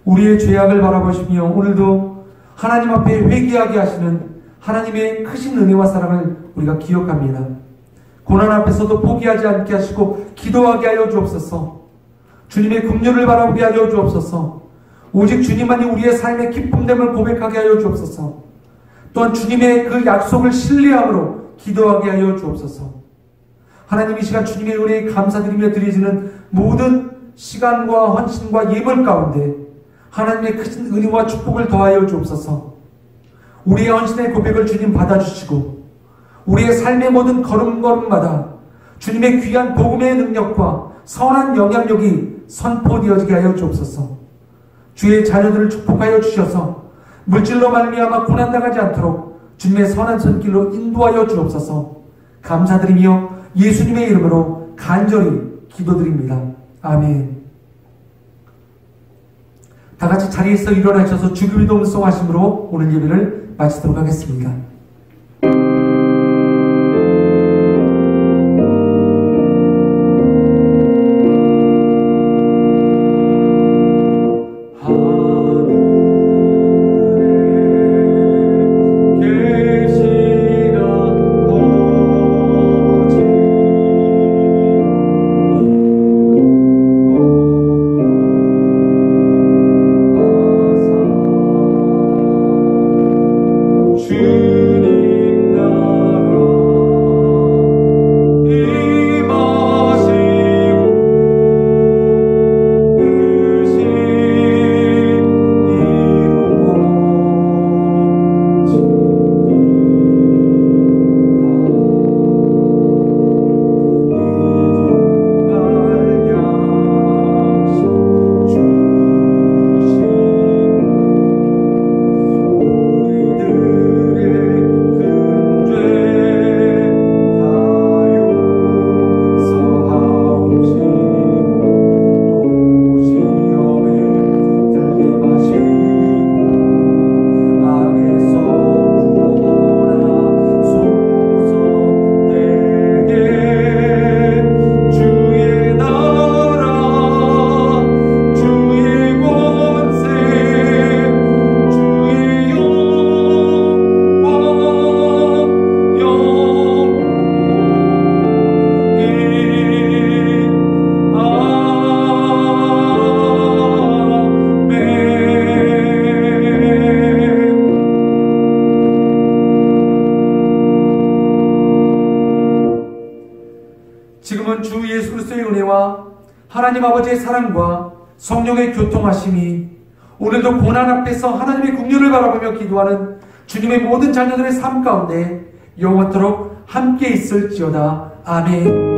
우리의 죄악을 바라보시며 오늘도 하나님 앞에 회개하게 하시는 하나님의 크신 은혜와 사랑을 우리가 기억합니다. 고난 앞에서도 포기하지 않게 하시고 기도하게 하여 주옵소서. 주님의 긍휼을 바라보게 하여 주옵소서. 오직 주님만이 우리의 삶의 기쁨됨을 고백하게 하여 주옵소서. 또한 주님의 그 약속을 신뢰함으로 기도하게 하여 주옵소서. 하나님, 이 시간 주님의 은혜에 감사드리며 드려지는 모든 시간과 헌신과 예물 가운데 하나님의 큰 은혜와 축복을 더하여 주옵소서. 우리의 헌신의 고백을 주님 받아주시고 우리의 삶의 모든 걸음걸음마다 주님의 귀한 복음의 능력과 선한 영향력이 선포되어지게 하여 주옵소서. 주의 자녀들을 축복하여 주셔서 물질로 말미암아 고난당하지 않도록 주님의 선한 손길로 인도하여 주옵소서. 감사드리며 예수님의 이름으로 간절히 기도드립니다. 아멘. 다 같이 자리에서 일어나셔서 주기도 음성하심으로 오늘 예배를 마치도록 하겠습니다. 지금은 주 예수 그리스도의 은혜와 하나님 아버지의 사랑과 성령의 교통하심이 오늘도 고난 앞에서 하나님의 긍휼을 바라보며 기도하는 주님의 모든 자녀들의 삶 가운데 영원토록 함께 있을지어다. 아멘.